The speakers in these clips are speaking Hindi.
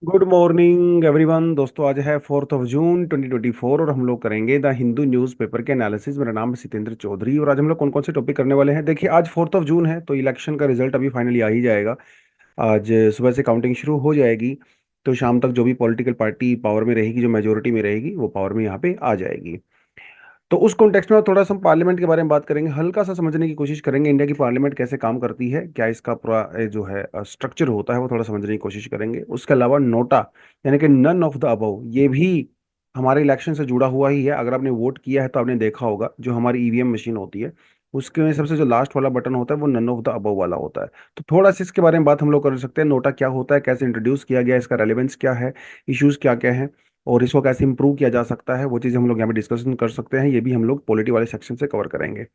Good morning everyone. दोस्तों, आज है 4 जून 2024 और हम लोग करेंगे द हिंदू न्यूज़पेपर के एनालिसिस। मेरा नाम है सितेंद्र चौधरी और आज हम लोग कौन कौन से टॉपिक करने वाले हैं। देखिए, आज 4 जून है तो इलेक्शन का रिजल्ट अभी फाइनली आ ही जाएगा। आज सुबह से काउंटिंग शुरू हो जाएगी तो शाम तक जो भी पॉलिटिकल पार्टी पावर में रहेगी, जो मेजोरिटी में रहेगी, वो पावर में यहाँ पे आ जाएगी। तो उस कॉन्टेक्स्ट में थोड़ा सा हम पार्लियामेंट के बारे में बात करेंगे, हल्का सा समझने की कोशिश करेंगे इंडिया की पार्लियामेंट कैसे काम करती है, क्या इसका पूरा जो है स्ट्रक्चर होता है वो थोड़ा समझने की कोशिश करेंगे। उसके अलावा नोटा यानी कि नन ऑफ द अबव, ये भी हमारे इलेक्शन से जुड़ा हुआ ही है। अगर आपने वोट किया है तो आपने देखा होगा जो हमारी ईवीएम मशीन होती है उसके में सबसे जो लास्ट वाला बटन होता है वो नन ऑफ द अबव वाला होता है। तो थोड़ा सा इसके बारे में बात हम लोग कर सकते हैं। नोटा क्या होता है, कैसे इंट्रोड्यूस किया गया, इसका रेलेवेंस क्या है, इश्यूज क्या क्या हैं और इसको कैसे इंप्रूव किया जा सकता है, वो चीज़ हम लोग यहाँ पे डिस्कशन कर सकते हैं। ये भी हम लोग पॉलिटी वाले सेक्शन से कवर करेंगे।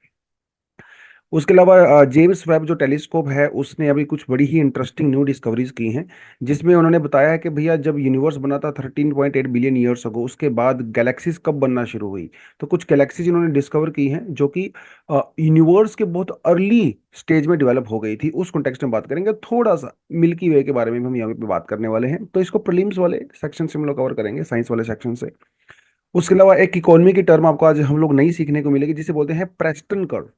उसके अलावा जेम्स वेब जो टेलीस्कोप है उसने अभी कुछ बड़ी ही इंटरेस्टिंग न्यू डिस्कवरीज की हैं, जिसमें उन्होंने बताया है कि भैया जब यूनिवर्स बना था 13.8 बिलियन ईयर्स अगो, उसके बाद गैलेक्सीज कब बनना शुरू हुई। तो कुछ गैलेक्सीज इन्होंने डिस्कवर की हैं जो कि यूनिवर्स के बहुत अर्ली स्टेज में डेवलप हो गई थी। उस कॉन्टेक्स्ट में बात करेंगे। थोड़ा सा मिल्की वे के बारे में भी हम यहाँ पे बात करने वाले हैं, तो इसको प्रीलिम्स वाले सेक्शन से हम लोग कवर करेंगे, साइंस वाले सेक्शन से। उसके अलावा एक इकोनॉमी की टर्म आपको आज हम लोग नई सीखने को मिलेगी जिसे बोलते हैं प्रेस्टन कर्व।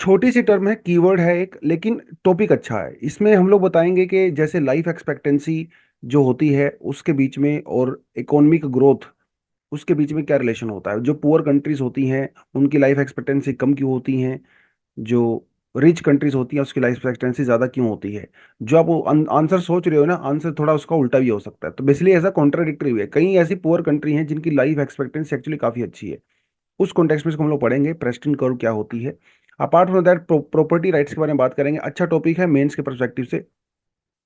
छोटी सी टर्म है, कीवर्ड है एक, लेकिन टॉपिक अच्छा है। इसमें हम लोग बताएंगे कि जैसे लाइफ एक्सपेक्टेंसी जो होती है उसके बीच में और इकोनॉमिक ग्रोथ, उसके बीच में क्या रिलेशन होता है। जो पुअर कंट्रीज होती हैं उनकी लाइफ एक्सपेक्टेंसी कम क्यों होती है, जो रिच कंट्रीज होती हैं उसकी लाइफ एक्सपेक्टेंसी ज्यादा क्यों होती है। जो आप आंसर सोच रहे हो ना, आंसर थोड़ा उसका उल्टा भी हो सकता है। तो बेसिकली ऐसा कॉन्ट्राडिक्टरी है, कई ऐसी पुअर कंट्री हैं जिनकी लाइफ एक्सपेक्टेंसी एक्चुअली काफी अच्छी है। उस कॉन्टेक्स्ट में इसको हम लोग पढ़ेंगे, प्रेस्टन कर्व क्या होती है। Apart from that property rights के बारे में बात करेंगे। अच्छा टॉपिक है मेंस के परस्पेक्टिव से।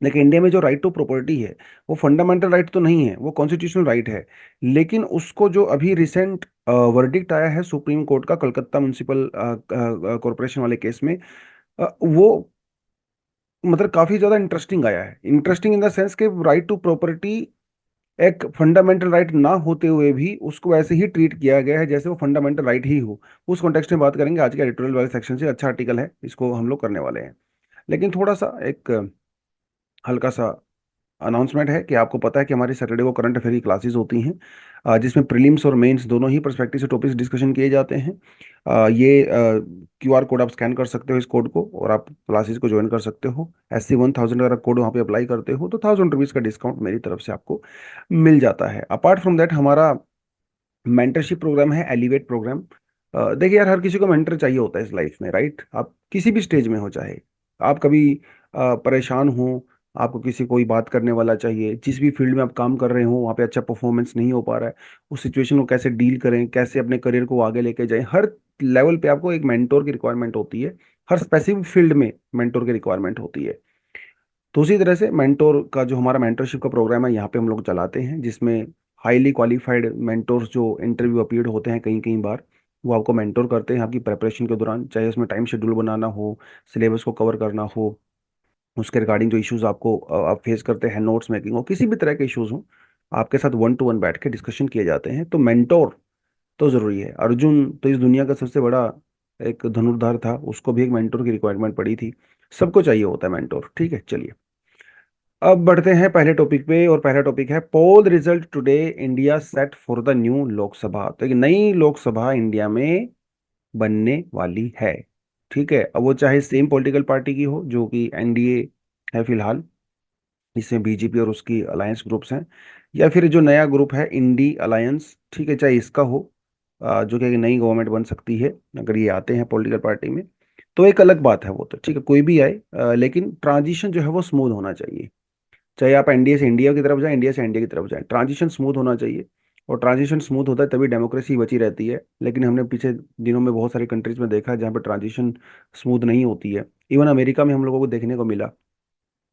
लेकिन इंडिया में जो राइट टू प्रॉपर्टी है वो फंडामेंटल राइट तो नहीं है, वो कॉन्स्टिट्यूशनल राइट है। लेकिन उसको जो अभी रिसेंट वर्डिक्ट आया है सुप्रीम कोर्ट का कलकत्ता म्युनिसिपल कॉरपोरेशन वाले केस में, वो मतलब काफी ज्यादा इंटरेस्टिंग आया है। इंटरेस्टिंग इन द सेंस कि राइट टू प्रॉपर्टी एक फंडामेंटल राइट ना होते हुए भी उसको ऐसे ही ट्रीट किया गया है जैसे वो फंडामेंटल राइट ही हो। उस कॉन्टेक्स्ट में बात करेंगे आज के एडिटोरियल वाले सेक्शन से। अच्छा आर्टिकल है, इसको हम लोग करने वाले हैं। लेकिन थोड़ा सा एक हल्का सा अनाउंसमेंट है कि आपको पता है कि हमारी सैटरडे को करंट अफेयर की क्लासेस होती हैं, जिसमें प्रीलिम्स और मेंस दोनों ही पर्सपेक्टिव से टॉपिक्स डिस्कशन किए जाते हैं। ये क्यूआर कोड आप स्कैन कर सकते हो इस कोड को और आप क्लासेस को ज्वाइन कर सकते हो। SC 1000 अगर कोड वहाँ पे अप्लाई करते हो तो 1000 रुपीज़ का डिस्काउंट मेरी तरफ से आपको मिल जाता है। अपार्ट फ्रॉम दैट हमारा मेंटरशिप प्रोग्राम है, एलिवेट प्रोग्राम। देखिए यार, हर किसी को मेंटर चाहिए होता है इस लाइफ में, राइट। आप किसी भी स्टेज में हो, चाहे आप कभी परेशान हो, आपको किसी कोई बात करने वाला चाहिए, जिस भी फील्ड में आप काम कर रहे हो वहाँ पे अच्छा परफॉर्मेंस नहीं हो पा रहा है, उस सिचुएशन को कैसे डील करें, कैसे अपने करियर को आगे लेके जाएं, हर लेवल पे आपको एक मेंटोर की रिक्वायरमेंट होती है। हर स्पेसिफिक फील्ड में मेंटोर की रिक्वायरमेंट होती है। तो उसी तरह से मेंटोर का जो हमारा मेंटरशिप का प्रोग्राम है यहाँ पे हम लोग चलाते हैं, जिसमें हाईली क्वालिफाइड मेंटोर्स जो इंटरव्यू अपीयर्ड होते हैं कई कई बार, वो आपको मेंटोर करते हैं आपकी प्रिपरेशन के दौरान, चाहे उसमें टाइम शेड्यूल बनाना हो, सिलेबस को कवर करना हो, उसके रिगार्डिंग जो इश्यूज आपको आप फेस करते हैं, नोट्स मेकिंग हो, किसी भी तरह के इश्यूज हो, आपके साथ 1 to 1 बैठ के डिस्कशन किए जाते हैं। तो मेंटोर तो जरूरी है। अर्जुन तो इस दुनिया का सबसे बड़ा एक धनुर्धार था, उसको भी एक मेंटोर की रिक्वायरमेंट पड़ी थी। सबको चाहिए होता है मेंटोर, ठीक है। चलिए अब बढ़ते हैं पहले टॉपिक पे, और पहला टॉपिक है पोल result today, India set for the new Lok Sabha. तो एक नई लोकसभा इंडिया में बनने वाली है, ठीक है। अब वो चाहे सेम पॉलिटिकल पार्टी की हो जो कि एनडीए है फिलहाल, इसमें बीजेपी और उसकी अलायंस ग्रुप्स हैं, या फिर जो नया ग्रुप है इंडी अलायंस, ठीक है, चाहे इसका हो, जो कि एक नई गवर्नमेंट बन सकती है अगर ये आते हैं पॉलिटिकल पार्टी में। तो एक अलग बात है वो, तो ठीक है कोई भी आए, लेकिन ट्रांजिशन जो है वो स्मूथ होना चाहिए। चाहे आप एनडीए से इंडिया की तरफ जाएं, इंडिया से एनडीए की तरफ जाएं, ट्रांजिशन स्मूथ होना चाहिए। और ट्रांजिशन स्मूथ होता है तभी डेमोक्रेसी बची रहती है। लेकिन हमने पीछे दिनों में बहुत सारी कंट्रीज में देखा है जहाँ पर ट्रांजिशन स्मूथ नहीं होती है। इवन अमेरिका में हम लोगों को देखने को मिला,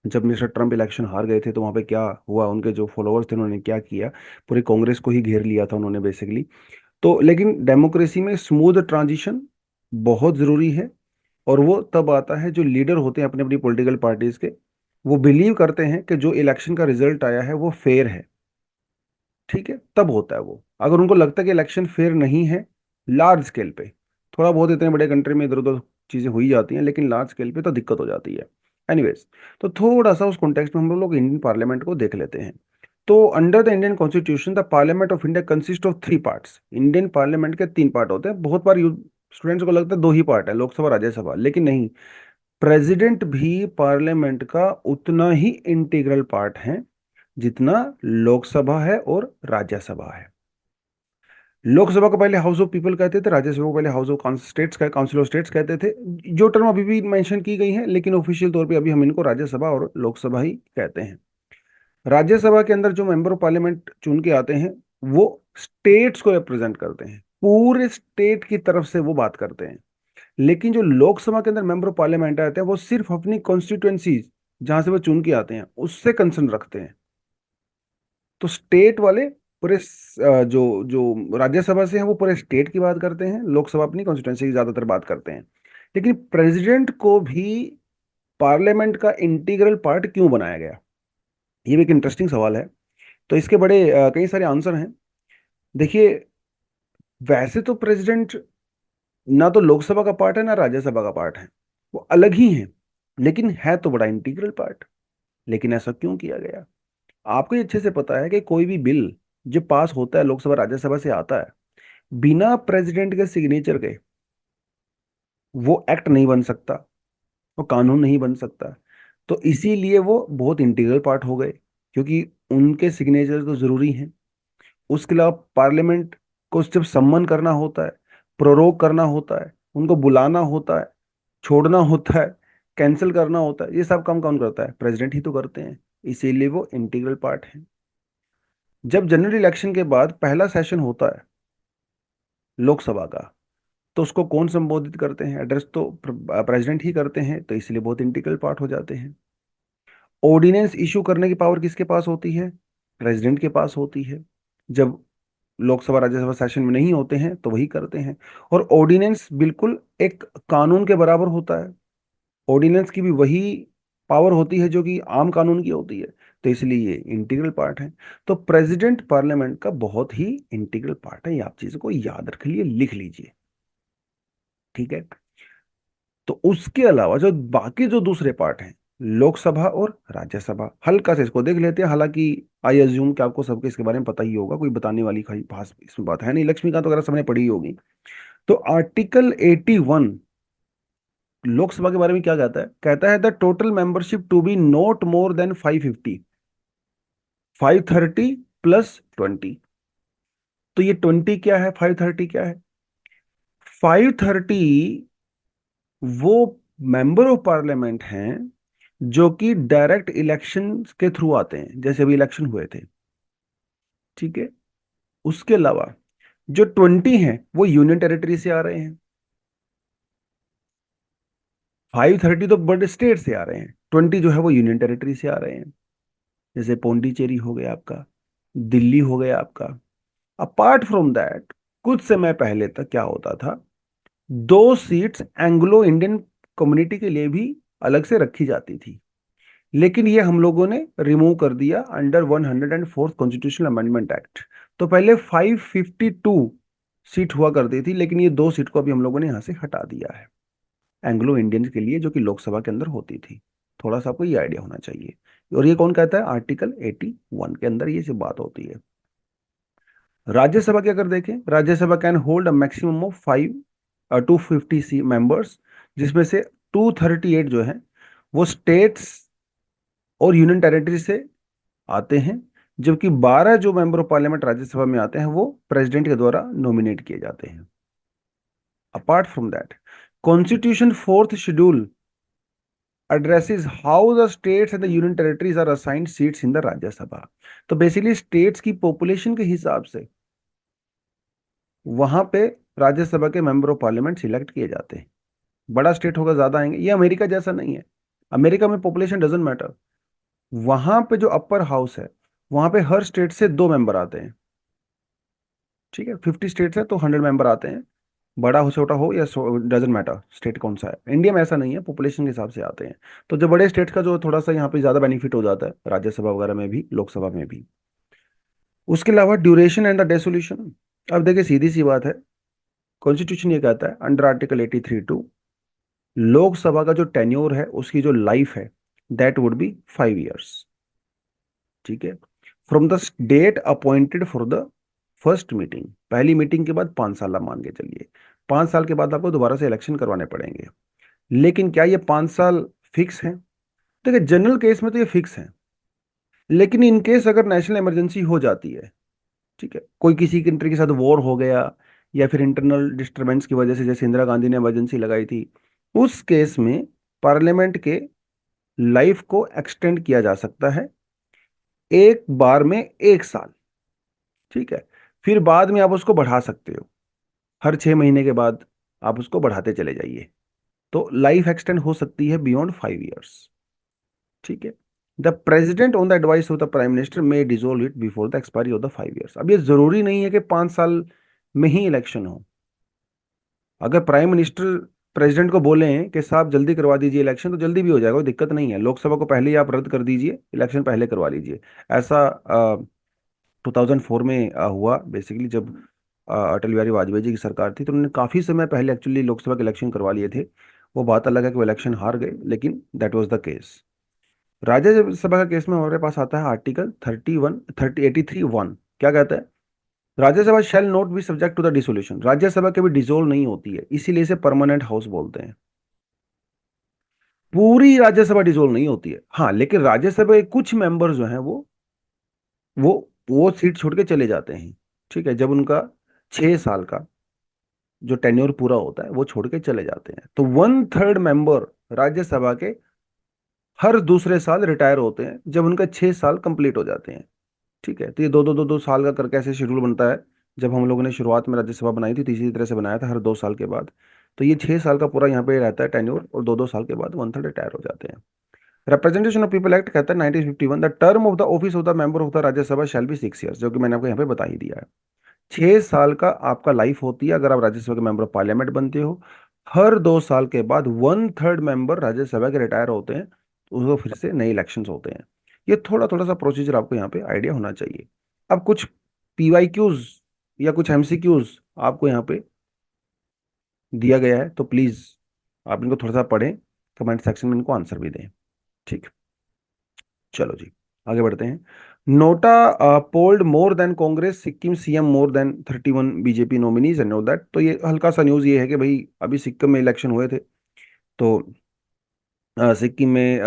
जब मिस्टर ट्रम्प इलेक्शन हार गए थे तो वहाँ पे क्या हुआ, उनके जो फॉलोअर्स थे उन्होंने क्या किया, पूरी कांग्रेस को ही घेर लिया था उन्होंने बेसिकली। तो लेकिन डेमोक्रेसी में स्मूथ ट्रांजिशन बहुत ज़रूरी है। और वो तब आता है जो लीडर होते हैं अपनी अपनी पॉलिटिकल पार्टीज के, वो बिलीव करते हैं कि जो इलेक्शन का रिजल्ट आया है वो फेयर है, ठीक है, तब होता है वो। अगर उनको लगता है कि इलेक्शन फेयर नहीं है, लार्ज स्केल पे, थोड़ा बहुत इतने बड़े कंट्री में इधर उधर चीज़ें हो ही जाती हैं, लेकिन लार्ज स्केल पे तो दिक्कत हो जाती है। एनीवेज, तो थोड़ा सा उस कॉन्टेक्स्ट में हम लोग इंडियन पार्लियामेंट को देख लेते हैं। तो under the Indian constitution the parliament of India consist of 3 parts. Indian parliament के 3 पार्ट होते हैं। बहुत बार स्टूडेंट्स को लगता है 2 ही पार्ट है, लोकसभा राज्यसभा, लेकिन नहीं। प्रेसिडेंट भी पार्लियामेंट का उतना ही इंटीग्रल पार्ट है जितना लोकसभा है और राज्यसभा है। लोकसभा को पहले हाउस ऑफ पीपल कहते थे, राज्यसभा को पहले हाउस ऑफ स्टेट्स का काउंसिल ऑफ स्टेट्स कहते थे। जो टर्म अभी भी मेंशन की गई है, लेकिन ऑफिशियल तौर पे अभी हम इनको राज्यसभा और लोकसभा ही कहते हैं। राज्यसभा के अंदर जो मेंबर ऑफ पार्लियामेंट चुन के आते हैं वो स्टेट्स को रिप्रेजेंट करते हैं, पूरे स्टेट की तरफ से वो बात करते हैं। लेकिन जो लोकसभा के अंदर मेंबर ऑफ पार्लियामेंट आते हैं वो सिर्फ अपनी कॉन्स्टिट्यूएंसीज जहां से वो चुन के आते हैं उससे कंसर्न रखते हैं। तो स्टेट वाले पूरे जो जो राज्यसभा से हैं वो पूरे स्टेट की बात करते हैं, लोकसभा अपनी कॉन्स्टिट्यूएंसी की ज्यादातर बात करते हैं। लेकिन प्रेसिडेंट को भी पार्लियामेंट का इंटीग्रल पार्ट क्यों बनाया गया, ये भी एक इंटरेस्टिंग सवाल है। तो इसके बड़े कई सारे आंसर हैं। देखिए, वैसे तो प्रेसिडेंट ना तो लोकसभा का पार्ट है ना राज्यसभा का पार्ट है, वो अलग ही है, लेकिन है तो बड़ा इंटीग्रल पार्ट। लेकिन ऐसा क्यों किया गया? आपको ये अच्छे से पता है कि कोई भी बिल जो पास होता है लोकसभा राज्यसभा से आता है, बिना प्रेसिडेंट के सिग्नेचर के वो एक्ट नहीं बन सकता, वो कानून नहीं बन सकता। तो इसीलिए वो बहुत इंटीग्रल पार्ट हो गए, क्योंकि उनके सिग्नेचर तो जरूरी हैं। उसके अलावा पार्लियामेंट को सिर्फ सम्मन करना होता है, प्रोरोग करना होता है, उनको बुलाना होता है, छोड़ना होता है, कैंसिल करना होता है, ये सब काम कौन करता है? प्रेसिडेंट ही तो करते हैं। इसीलिए वो इंटीग्रल पार्ट है। जब जनरल इलेक्शन के बाद पहला सेशन होता है लोकसभा का, तो उसको कौन संबोधित करते हैं? एड्रेस तो प्रेसिडेंट ही करते हैं, तो इसलिए बहुत इंटीग्रल पार्ट हो जाते हैं। ऑर्डिनेंस इशू करने की पावर किसके पास होती है? प्रेसिडेंट के पास होती है। जब लोकसभा राज्यसभा सेशन में नहीं होते हैं तो वही करते हैं। और ऑर्डिनेंस बिल्कुल एक कानून के बराबर होता है। ऑर्डिनेंस की भी वही पावर होती है जो कि आम कानून की होती है। तो इसलिए ये इंटीग्रल पार्ट है। तो प्रेसिडेंट पार्लियामेंट का बहुत ही इंटीग्रल पार्ट है। ये आप चीजों को याद रख लिए, लिख लीजिए, ठीक है। तो उसके अलावा जो बाकी जो दूसरे पार्ट हैं, लोकसभा और राज्यसभा, हल्का से इसको देख लेते हैं। हालांकि आई अज्यूम कि आपको सबके इसके बारे में पता ही होगा, कोई बताने वाली खास खास इसमें बात है नहीं, लक्ष्मीकांत वगैरह सबने पढ़ी ही होगी। तो आर्टिकल 81 लोकसभा के बारे में क्या कहता है? कहता है the total membership to be not more than 550, 530 plus 20। तो ये 20 क्या है, 530 क्या है? 530 वो मेंबर ऑफ पार्लियामेंट हैं जो कि डायरेक्ट इलेक्शन के थ्रू आते हैं, जैसे अभी इलेक्शन हुए थे, ठीक है। उसके अलावा जो 20 हैं वो यूनियन टेरिटरी से आ रहे हैं। 530 तो बड़े स्टेट से आ रहे हैं, 20 जो है वो यूनियन टेरिटरी से आ रहे हैं। जैसे पौंडीचेरी हो गया आपका, दिल्ली हो गया आपका। अपार्ट फ्रॉम दैट, कुछ समय पहले तक क्या होता था, 2 सीट्स एंग्लो इंडियन कम्युनिटी के लिए भी अलग से रखी जाती थी। लेकिन ये हम लोगों ने रिमूव कर दिया under 104th constitutional amendment act. तो पहले 552 सीट हुआ करती थी, लेकिन ये 2 सीट को अभी हम लोगों ने यहाँ से हटा दिया है एंग्लो इंडियंस के लिए, जो कि लोकसभा के अंदर होती थी। थोड़ा सा आपको ये आइडिया होना चाहिए। और ये कौन कहता है? आर्टिकल 81 के अंदर ये सब बात होती है। राज्यसभा की अगर देखें, Rajya Sabha can hold a maximum of 250 members, जिसमें से 238 जो है वो स्टेट्स और यूनियन टेरिटरी से आते हैं, जबकि 12 जो मेंबर ऑफ पार्लियामेंट राज्यसभा में आते हैं वो प्रेसिडेंट के द्वारा नॉमिनेट किए जाते हैं। Apart from that, constitution 4th schedule addresses how the states and the union territories are assigned seats in the Rajya Sabha। तो बेसिकली स्टेट्स की पॉपुलेशन के हिसाब से वहां पे राज्यसभा के मेंबर ऑफ पार्लियामेंट सिलेक्ट किए जाते हैं। बड़ा स्टेट होगा ज्यादा आएंगे। ये अमेरिका जैसा नहीं है। अमेरिका में पॉपुलेशन डजेंट मैटर। वहां पे जो अपर हाउस है, वहां पे हर स्टेट से 2 मेंबर आते हैं, ठीक है। 50 स्टेट्स है तो 100 मेंबर आते हैं। बड़ा हो छोटा हो या डजेंट मैटर स्टेट कौन सा है। इंडिया में ऐसा नहीं है, पॉपुलेशन के हिसाब से आते हैं। तो जो बड़े स्टेट का जो थोड़ा सा यहाँ पे ज्यादा बेनिफिट हो जाता है, राज्यसभा वगैरह में भी, लोकसभा में भी। उसके अलावा ड्यूरेशन एंड द डेसोल्यूशन। अब देखिए, सीधी सी बात है, कॉन्स्टिट्यूशन ये कहता है अंडर आर्टिकल 83(2) लोकसभा का जो टेन्योर है, उसकी जो लाइफ है दैट वुड बी 5 years। ठीक है। From the date appointed for the first meeting, पहली मीटिंग के बाद 5 साल आप मान के चलिए, 5 साल के बाद आपको दोबारा से इलेक्शन करवाने पड़ेंगे। लेकिन क्या ये 5 साल फिक्स है? देखिए जनरल केस में तो ये फिक्स है, लेकिन इन केस अगर नेशनल इमरजेंसी हो जाती है, ठीक है, कोई किसी कंट्री के साथ वॉर हो गया, या फिर इंटरनल डिस्टरबेंस की वजह से, जैसे इंदिरा गांधी ने इमरजेंसी लगाई थी, उस केस में पार्लियामेंट के लाइफ को एक्सटेंड किया जा सकता है एक बार में 1 साल। ठीक है। फिर बाद में आप उसको बढ़ा सकते हो, हर 6 महीने के बाद आप उसको बढ़ाते चले जाइए। तो लाइफ एक्सटेंड हो सकती है बियॉन्ड 5 years। ठीक है। The president on the advice of the prime minister may dissolve it before the expiry of the 5 years। अब ये जरूरी नहीं है कि 5 साल में ही इलेक्शन हो। अगर प्राइम मिनिस्टर प्रेसिडेंट को बोलें कि साहब जल्दी करवा दीजिए इलेक्शन, तो जल्दी भी हो जाएगा, कोई दिक्कत नहीं है। लोकसभा को पहले ही आप रद्द कर दीजिए, इलेक्शन पहले करवा लीजिए। ऐसा 2004 में हुआ बेसिकली, जब अटल बिहारी वाजपेयी जी की सरकार थी, तो उन्होंने काफी समय पहले एक्चुअली लोकसभा के इलेक्शन करवा लिए थे। वो बात अलग है कि वो इलेक्शन हार गए, लेकिन that was the case. Rajya Sabha का केस में हमारे पास आता है आर्टिकल 83 1। क्या कहता है? Rajya Sabha shall not be subject to the dissolution. Rajya Sabha कभी डिसोल्व नहीं होती है, इसीलिए इसे परमानेंट हाउस बोलते हैं। पूरी राज्यसभा डिसोल्व नहीं होती है, हाँ, लेकिन राज्यसभा के कुछ मेंबर जो हैं वो वो सीट छोड़ के चले जाते हैं। ठीक है, जब उनका 6 साल का जो टेन्योर पूरा होता है वो छोड़ के चले जाते हैं। तो 1/3 मेंबर राज्यसभा के हर दूसरे साल रिटायर होते हैं, जब उनका 6 साल कंप्लीट हो जाते हैं। ठीक है। तो ये 2 2 2 2 साल का करके ऐसे शेड्यूल बनता है। जब हम लोगों ने शुरुआत में राज्यसभा बनाई थी तो इसी तरह से बनाया था, हर 2 साल के बाद। तो ये 6 साल का पूरा यहाँ पे रहता है टेन्योर, और 2 2 साल के बाद 1/3 रिटायर हो जाते हैं। रिप्रेजेंटेशन ऑफ पीपल एक्ट कहता है 1951, the term of the office of the member of the Rajya Sabha shall be 6 years, जो कि मैंने आपको यहाँ पे बता ही दिया है। 6 साल का आपका लाइफ होती है अगर आप राज्यसभा के मेंबर ऑफ पार्लियामेंट बनते हो। हर 2 साल के बाद 1/3 मेंबर राज्यसभा के रिटायर होते हैं, तो उसको फिर से नए इलेक्शन होते हैं। ये थोड़ा थोड़ा सा प्रोसीजर आपको यहाँ पे आइडिया होना चाहिए। अब कुछ PYQs या कुछ MCQs आपको यहाँ पे दिया गया है, तो प्लीज आप इनको थोड़ा सा पढ़ें, कमेंट सेक्शन में इनको आंसर भी दें। ठीक। चलो जी, आगे बढ़ते हैं। NOTA polled more than Congress, Sikkim CM more than 31 BJP nominees and know that. तो ये हल्का सा न्यूज ये है कि भाई अभी सिक्किम में इलेक्शन हुए थे, तो सिक्किम में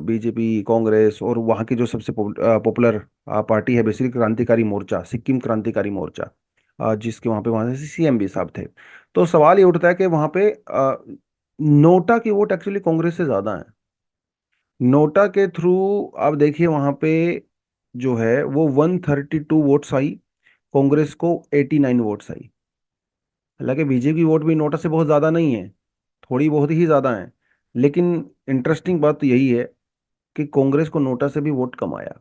बीजेपी, कांग्रेस और वहाँ की जो सबसे पॉपुलर पार्टी है बेसिकली क्रांतिकारी मोर्चा, सिक्किम क्रांतिकारी मोर्चा, जिसके वहाँ से CM भी साहब थे। तो सवाल ये उठता है कि वहाँ पे नोटा की वोट एक्चुअली कांग्रेस से ज्यादा है। नोटा के थ्रू आप देखिए वहां पे जो है वो 132 वोट्स आई, कांग्रेस को 89 वोट्स आई। हालांकि बीजेपी की वोट भी नोटा से बहुत ज्यादा नहीं है, थोड़ी बहुत ही ज्यादा है, लेकिन इंटरेस्टिंग बात तो यही है कि कांग्रेस को नोटा से भी वोट कम आया।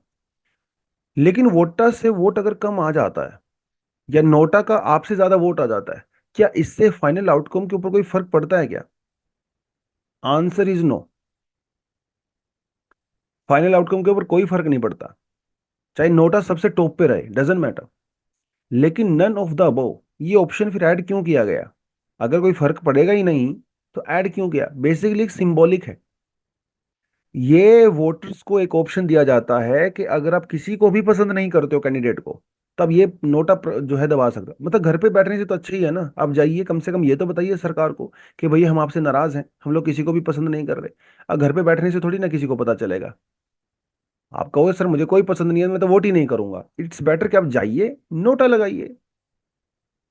लेकिन वोटा से वोट अगर कम आ जाता है, या नोटा का आपसे ज्यादा वोट आ जाता है, क्या इससे फाइनल आउटकम के ऊपर कोई फर्क पड़ता है क्या? Answer is no. Final outcome के ऊपर कोई फर्क नहीं पड़ता, चाहे नोटा सबसे टॉप पे रहे, डजेंट मैटर। लेकिन नन ऑफ द अबव, ये ऑप्शन फिर ऐड क्यों किया गया? अगर कोई फर्क पड़ेगा ही नहीं तो ऐड क्यों किया? बेसिकली एक सिंबॉलिक है। ये वोटर्स को एक ऑप्शन दिया जाता है कि अगर आप किसी को भी पसंद नहीं करते हो कैंडिडेट को, तब ये नोटा जो है दबा सकता है। मतलब घर पे बैठने से तो अच्छा ही है ना, आप जाइए कम से कम ये तो बताइए सरकार को कि भैया हम आपसे नाराज हैं, हम लोग किसी को भी पसंद नहीं कर रहे। अब घर पे बैठने से थोड़ी ना किसी को पता चलेगा। आप कहोगे सर मुझे कोई पसंद नहीं है, मैं तो वोट ही नहीं करूंगा, इट्स बेटर कि आप जाइए, नोटा लगाइए,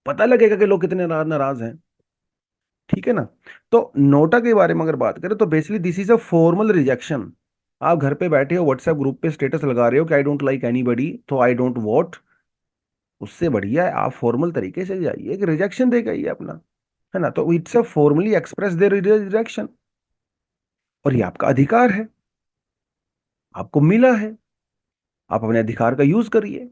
पता लगेगा कि लोग कितने नाराज हैं। ठीक है ना? तो नोटा के बारे में अगर बात करें तो basically this is a formal rejection. आप घर पे बैठे हो, व्हाट्सएप ग्रुप पे स्टेटस लगा रहे हो कि आई डोंट लाइक एनीबडी, तो आई डोंट वोट। उससे बढ़िया है आप फॉर्मल तरीके से जाइए, एक रिजेक्शन दे गई अपना, है ना? तो it's a formally express their rejection, और ये आपका अधिकार है, आपको मिला है, आप अपने अधिकार का यूज करिए।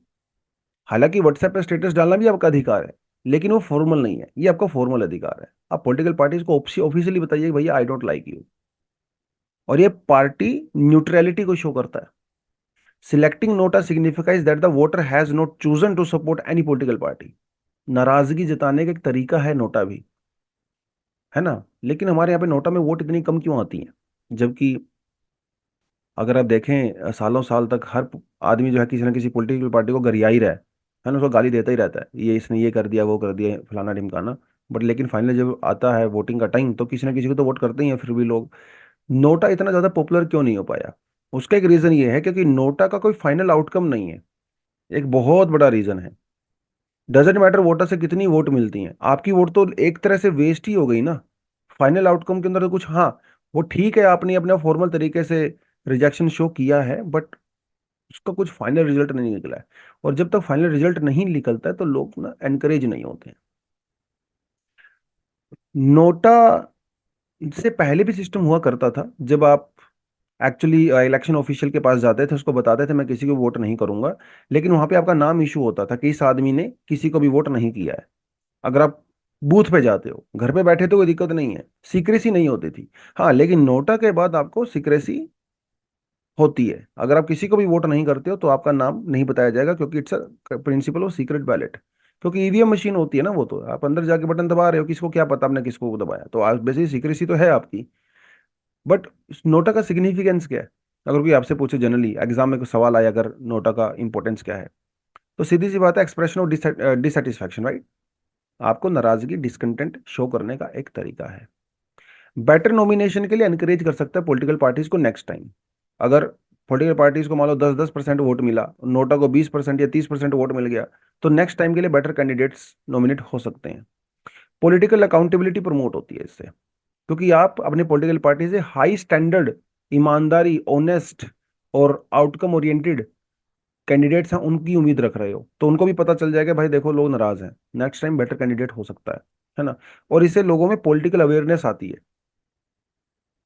हालांकि व्हाट्सएप पे स्टेटस डालना भी आपका अधिकार है, लेकिन वो फॉर्मल नहीं है, ये आपका फॉर्मल अधिकार है। आप पॉलिटिकल पार्टीज को ऑफिशियली बताइए कि भैया आई डोंट लाइक यू, और ये पार्टी न्यूट्रलिटी को शो करता है। Selecting NOTA signifies that the voter has not chosen to support any political party. नाराजगी जताने का एक तरीका है नोटा भी, है ना? लेकिन हमारे यहाँ पे नोटा में वोट इतनी कम क्यों आती है, जबकि अगर आप देखें सालों साल तक हर आदमी जो है किसी ना किसी पॉलिटिकल पार्टी को गरिया ही रहा है ना, उसको गाली देता ही रहता है, ये इसने ये कर दिया वो कर दिया फलाना ढिमकाना। बट लेकिन फाइनली जब आता है वोटिंग का टाइम तो किसी ना किसी को तो वोट करते ही हैं फिर भी लोग। नोटा इतना ज़्यादा पॉपुलर क्यों नहीं हो पाया? उसका एक रीज़न ये है क्योंकि नोटा का कोई फाइनल आउटकम नहीं है। एक बहुत बड़ा रीज़न है। डजेंट मैटर वोटर से कितनी वोट मिलती हैं, आपकी वोट तो एक तरह से वेस्ट ही हो गई ना। फाइनल आउटकम के अंदर तो कुछ, हाँ वो ठीक है, आपने अपना फॉर्मल तरीके से रिजेक्शन शो किया है, बट उसका कुछ फाइनल रिजल्ट नहीं निकला है। और जब तक फाइनल रिजल्ट नहीं निकलता है तो लोग ना एनकरेज नहीं होते हैं। नोटा से पहले भी सिस्टम हुआ करता था, जब आप एक्चुअली इलेक्शन ऑफिशियल के पास जाते थे, उसको बताते थे मैं किसी को वोट नहीं करूंगा, लेकिन वहां पे आपका नाम इशू होता था कि इस आदमी ने किसी को भी वोट नहीं किया है। अगर आप बूथ पे जाते हो, घर पे बैठे तो कोई दिक्कत नहीं है, सीक्रेसी नहीं होती थी। हाँ लेकिन नोटा के बाद आपको सीक्रेसी होती है। अगर आप किसी को भी वोट नहीं करते हो तो आपका नाम नहीं बताया जाएगा, क्योंकि it's a principle of secret ballot. क्योंकि ईवीएम मशीन होती है ना, वो तो आप अंदर जाके बटन दबा रहे हो, किसको क्या पता आपने किसको दबाया, तो आज बेसिकली सीक्रेसी तो है आपकी। बट नोटा का सिग्निफिकेंस क्या है? अगर कोई आपसे पूछे जनरली एग्जाम में कोई सवाल आया, अगर नोटा का इंपॉर्टेंस क्या है, तो सीधी सी बात है, एक्सप्रेशन ऑफ डिससेटिस्फैक्शन, राइट? आपको नाराजगी, डिसकंटेंट शो करने का एक तरीका है। बेटर नॉमिनेशन के लिए एनकरेज कर सकता है पॉलिटिकल पार्टीज को नेक्स्ट टाइम। अगर पॉलिटिकल पार्टीज को मान लो 10-10% वोट मिला, नोटा को 20% या 30% वोट मिल गया, तो नेक्स्ट टाइम के लिए बेटर कैंडिडेट्स नॉमिनेट हो सकते हैं। पॉलिटिकल अकाउंटेबिलिटी प्रमोट होती है इससे, क्योंकि आप अपने पॉलिटिकल पार्टी से हाई स्टैंडर्ड, ईमानदारी, ऑनेस्ट और आउटकम ओरिएंटेड कैंडिडेट्स हैं उनकी उम्मीद रख रहे हो, तो उनको भी पता चल जाएगा भाई देखो लोग नाराज हैं, नेक्स्ट टाइम बेटर कैंडिडेट हो सकता है ना। और इससे लोगों में पॉलिटिकल अवेयरनेस आती है।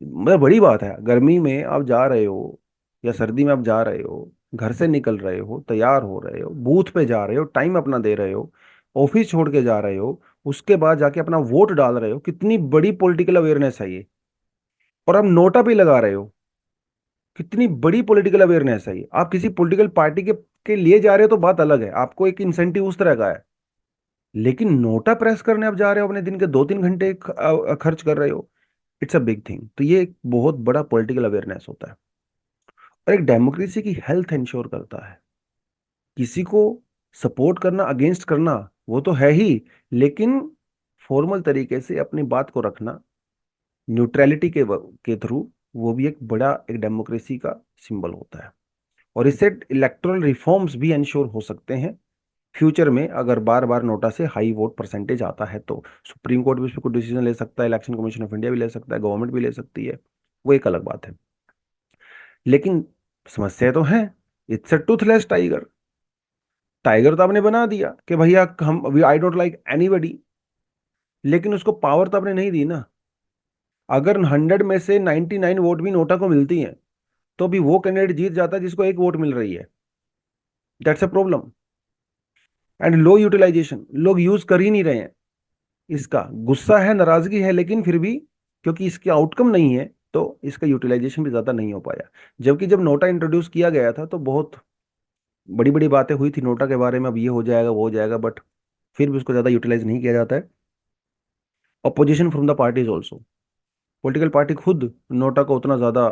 मतलब बड़ी बात है, गर्मी में आप जा रहे हो या सर्दी में आप जा रहे हो, घर से निकल रहे हो, तैयार हो रहे हो, बूथ पे जा रहे हो, टाइम अपना दे रहे हो, ऑफिस छोड़ के जा रहे हो, उसके बाद जाके अपना वोट डाल रहे हो, कितनी बड़ी पॉलिटिकल अवेयरनेस है ये। और आप नोटा पे लगा रहे हो, कितनी बड़ी पॉलिटिकल अवेयरनेस है ये। आप किसी पॉलिटिकल पार्टी के लिए जा रहे हो तो बात अलग है, आपको एक इंसेंटिव उस तरह का है। लेकिन नोटा प्रेस करने आप जा रहे हो, अपने दिन के 2-3 घंटे खर्च कर रहे हो, इट्स अ बिग थिंग। तो ये एक बहुत बड़ा पॉलिटिकल अवेयरनेस होता है, और एक डेमोक्रेसी की हेल्थ इंश्योर करता है। किसी को सपोर्ट करना, अगेंस्ट करना, वो तो है ही, लेकिन फॉर्मल तरीके से अपनी बात को रखना, न्यूट्रलिटी के थ्रू, वो भी एक बड़ा एक डेमोक्रेसी का सिंबल होता है। और इससे इलेक्टोरल रिफॉर्म्स भी इंश्योर हो सकते हैं फ्यूचर में, अगर बार बार नोटा से हाई वोट परसेंटेज आता है तो। सुप्रीम कोर्ट भी उस पर कोई डिसीजन ले सकता है, इलेक्शन कमीशन ऑफ इंडिया भी ले सकता है, गवर्नमेंट भी ले सकती है, वो एक अलग बात है। लेकिन समस्या तो है, it's a Toothless tiger. Tiger तो आपने बना दिया कि भैया हम आई डोंट लाइक एनीबडी, लेकिन उसको पावर तो आपने नहीं दी ना। अगर 100 में से 99 वोट भी नोटा को मिलती हैं, तो भी वो कैंडिडेट जीत जाता है जिसको एक वोट मिल रही है। That's a problem. And low utilization, लोग यूज कर ही नहीं रहे हैं। इसका गुस्सा है, नाराजगी है, लेकिन फिर भी क्योंकि इसके आउटकम नहीं है तो इसका यूटिलाइजेशन भी ज्यादा नहीं हो पाया। जबकि जब नोटा इंट्रोड्यूस किया गया था तो बहुत बड़ी बड़ी बातें हुई थी नोटा के बारे में, अब ये हो जाएगा वो हो जाएगा, बट फिर भी उसको ज्यादा यूटिलाइज नहीं किया जाता है। Opposition from the parties also, political party खुद नोटा को उतना ज्यादा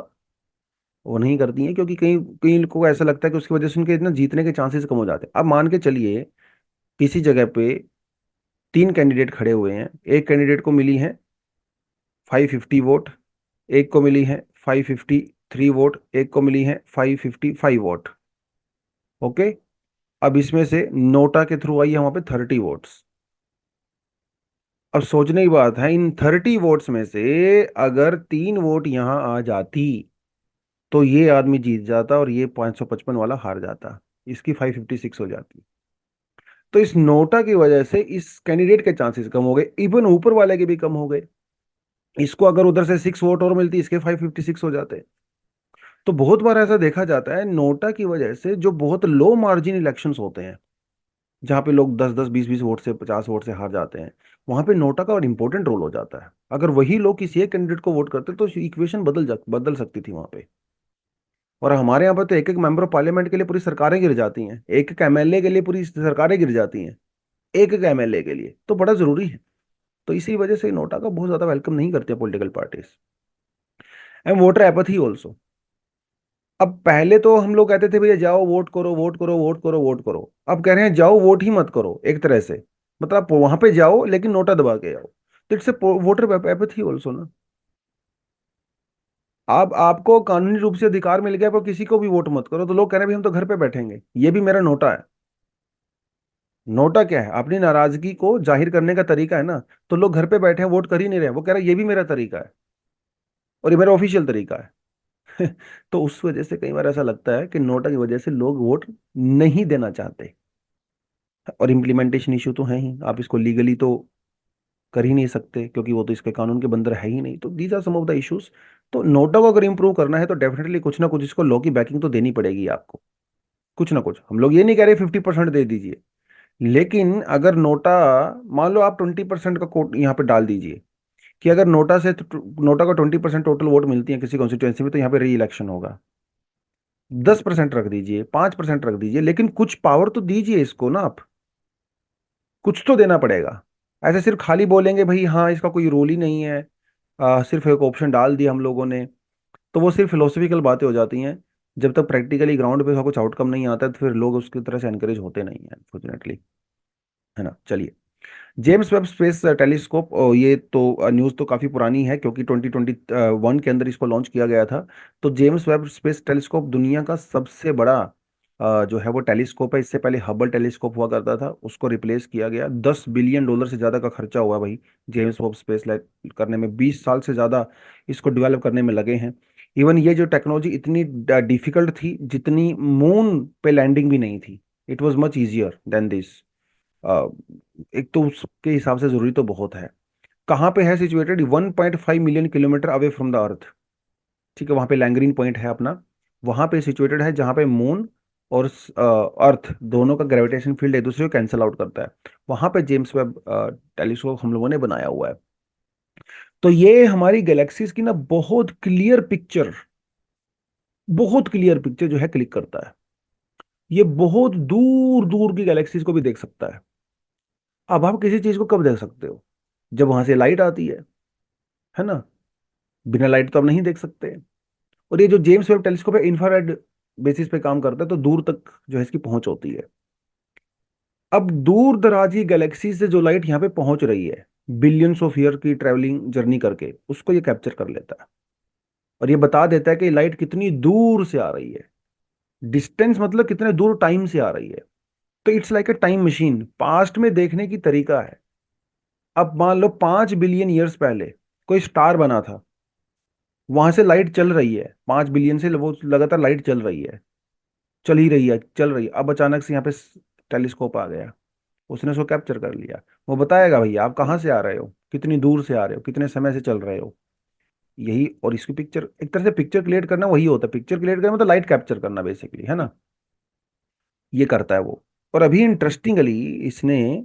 वो नहीं करती हैं, क्योंकि कई कई लोगों को ऐसा लगता है कि उसकी वजह से उनके इतना जीतने के चांसेस कम हो जाते हैं। अब मान के चलिए किसी जगह पे 3 कैंडिडेट खड़े हुए हैं, एक कैंडिडेट को मिली है 550 वोट, एक को मिली है 553 वोट, एक को मिली है 555 वोट। ओके, अब इसमें से नोटा के थ्रू आई है वहां पे 30 वोट्स। अब सोचने की बात है, इन 30 वोट्स में से अगर 3 वोट यहां आ जाती तो ये आदमी जीत जाता और ये 555 वाला हार जाता, इसकी 556 हो जाती। तो इस नोटा की वजह से इस कैंडिडेट के चांसेस कम हो गए, इवन ऊपर वाले के भी कम हो गए। इसको अगर उधर से 6 वोट और मिलती, इसके 556 हो जाते। तो बहुत बार ऐसा देखा जाता है नोटा की वजह से जो बहुत लो मार्जिन इलेक्शंस होते हैं, जहां पे लोग 10-10 20-20 वोट से 50 वोट से हार जाते हैं, वहां पे नोटा का और इंपॉर्टेंट रोल हो जाता है। अगर वही लोग किसी एक कैंडिडेट को वोट करते तो इक्वेशन बदल सकती थी वहां पे। और हमारे यहाँ पर तो एक एक मेंबर ऑफ पार्लियामेंट के लिए पूरी सरकारें गिर जाती हैं, एक एक एमएलए के लिए पूरी सरकारें गिर जाती हैं, एक एक एमएलए के लिए, तो बड़ा जरूरी है। तो इसी वजह से नोटा का बहुत ज्यादा वेलकम नहीं करते political parties. And voter apathy also, अब पहले तो हम लोग कहते थे भैया जाओ वोट करो, वोट करो, वोट करो, वोट करो। अब कह रहे हैं जाओ वोट ही मत करो एक तरह से। मतलब आप वहां पे जाओ लेकिन नोटा दबा के जाओ। तो इट्स वोटर एपैथी ऑल्सो ना। आप आपको कानूनी रूप से अधिकार मिल गया पर किसी को भी वोट मत करो, तो लोग कह रहे हैं भाई हम तो घर पे बैठेंगे, ये भी मेरा नोटा है। नोटा क्या है? अपनी नाराजगी को जाहिर करने का तरीका है ना। तो लोग घर पे बैठे हैं, वोट कर ही नहीं रहे हैं, वो कह रहे हैं ये भी मेरा तरीका है और ये मेरा ऑफिशियल तरीका है। तो उस वजह से कई बार ऐसा लगता है कि नोटा की वजह से लोग वोट नहीं देना चाहते। और इम्प्लीमेंटेशन इशू तो है ही, आप इसको लीगली तो कर ही नहीं सकते क्योंकि वो तो इसके कानून के बंदर है ही नहीं। तो these are some of the issues. तो नोटा को अगर इंप्रूव करना है तो डेफिनेटली कुछ ना कुछ इसको लॉ की बैकिंग तो देनी पड़ेगी आपको। कुछ ना कुछ, हम लोग ये नहीं कह रहे 50% दे दीजिए, लेकिन अगर नोटा, मान लो आप 20% का कोट यहाँ पे डाल दीजिए कि अगर नोटा से नोटा को 20% टोटल वोट मिलती है किसी कॉन्स्टिट्यूंसी में तो यहाँ पे री इलेक्शन होगा। 10% रख दीजिए, 5% रख दीजिए, लेकिन कुछ पावर तो दीजिए इसको ना आप। कुछ तो देना पड़ेगा। ऐसे सिर्फ खाली बोलेंगे भाई हाँ इसका कोई रोल ही नहीं है, सिर्फ एक ऑप्शन डाल दिया हम लोगों ने, तो वो सिर्फ फिलोसफिकल बातें हो जाती हैं। जब तक प्रैक्टिकली ग्राउंड पे उसका कुछ आउटकम नहीं आता है, तो फिर लोग उसकी तरह से एनकरेज होते नहीं हैं अनफॉर्चुनेटली। है ना? चलिए। जेम्स वेब स्पेस टेलीस्कोप, ये तो न्यूज़ तो काफ़ी पुरानी है क्योंकि 2021 के अंदर इसको लॉन्च किया गया था। तो जेम्स वेब स्पेस टेलीस्कोप दुनिया का सबसे बड़ा जो है वो टेलीस्कोप है। इससे पहले हबल टेलीस्कोप हुआ करता था, उसको रिप्लेस किया गया। $10 बिलियन से ज़्यादा का खर्चा हुआ भाई जेम्स वेब स्पेस करने में। 20 साल से ज़्यादा इसको डेवलप करने में लगे हैं। इवन ये जो टेक्नोलॉजी इतनी डिफिकल्ट थी जितनी मून पे लैंडिंग भी नहीं थी। It was much easier than this. Uh, एक तो उसके हिसाब से जरूरी तो बहुत है। कहाँ पे है situated? 1.5 million kilometre away from the earth. ठीक है, वहाँ पे लैंगरीन पॉइंट है अपना। वहाँ पे सिचुएटेड है जहाँ पे मून और अर्थ दोनों का ग्रेविटेशन फील्ड एक दूसरे को कैंसल आउट करता है। वहाँ पे जेम्स वेब टेलीस्कोप हम लोगों ने बनाया हुआ है। तो ये हमारी गैलेक्सीज की ना बहुत क्लियर पिक्चर जो है क्लिक करता है। ये बहुत दूर दूर की गैलेक्सीज को भी देख सकता है। अब आप किसी चीज को कब देख सकते हो? जब वहां से लाइट आती है ना? बिना लाइट तो आप नहीं देख सकते। और ये जो जेम्स वेब टेलीस्कोप है इंफ्रारेड बेसिस पे काम करता है, तो दूर तक जो है इसकी पहुंच होती है। अब दूर दराज की गैलेक्सी से जो लाइट यहाँ पे पहुंच रही है, बिलियंस ऑफ ईयर की ट्रेवलिंग जर्नी करके, उसको ये कैप्चर कर लेता है। और ये बता देता है कि लाइट कितनी दूर से आ रही है। डिस्टेंस मतलब कितने दूर टाइम से आ रही है। तो it's like a time machine, past में देखने की तरीका है। अब मान लो 5 बिलियन ईयर्स पहले कोई स्टार बना था, वहां से लाइट चल रही है 5 बिलियन से, वो लगातार लाइट चल रही है, चल ही रही है, चल रही है। अब अचानक से यहाँ पे टेलीस्कोप आ गया, उसने उसको कैप्चर कर लिया। वो बताएगा भैया आप कहाँ से आ रहे हो, कितनी दूर से आ रहे हो, कितने समय से चल रहे हो। यही, और इसकी पिक्चर, एक तरह से पिक्चर क्रिएट करना वही होता है। पिक्चर क्रिएट करना मतलब लाइट कैप्चर करना बेसिकली, है ना? ये करता है वो। और अभी इंटरेस्टिंगली इसने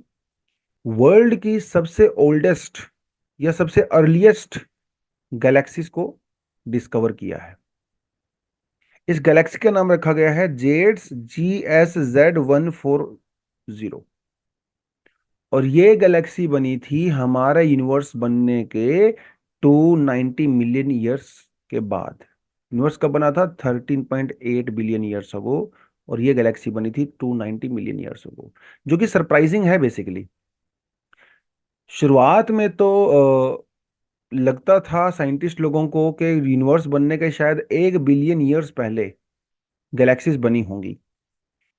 वर्ल्ड की सबसे ओल्डेस्ट या सबसे अर्लीस्ट गैलेक्सीज को डिस्कवर किया है। इस गैलेक्सी का नाम रखा गया है JSZ1440। और ये गैलेक्सी बनी थी हमारा यूनिवर्स बनने के 290 मिलियन ईयर्स के बाद। यूनिवर्स कब बना था? 13.8 बिलियन ईयर्स अगो। और ये गैलेक्सी बनी थी 290 मिलियन ईयर्स अगो, जो कि सरप्राइजिंग है बेसिकली। शुरुआत में तो लगता था साइंटिस्ट लोगों को कि यूनिवर्स बनने के शायद 1 बिलियन ईयर्स पहले गैलेक्सीज बनी होंगी।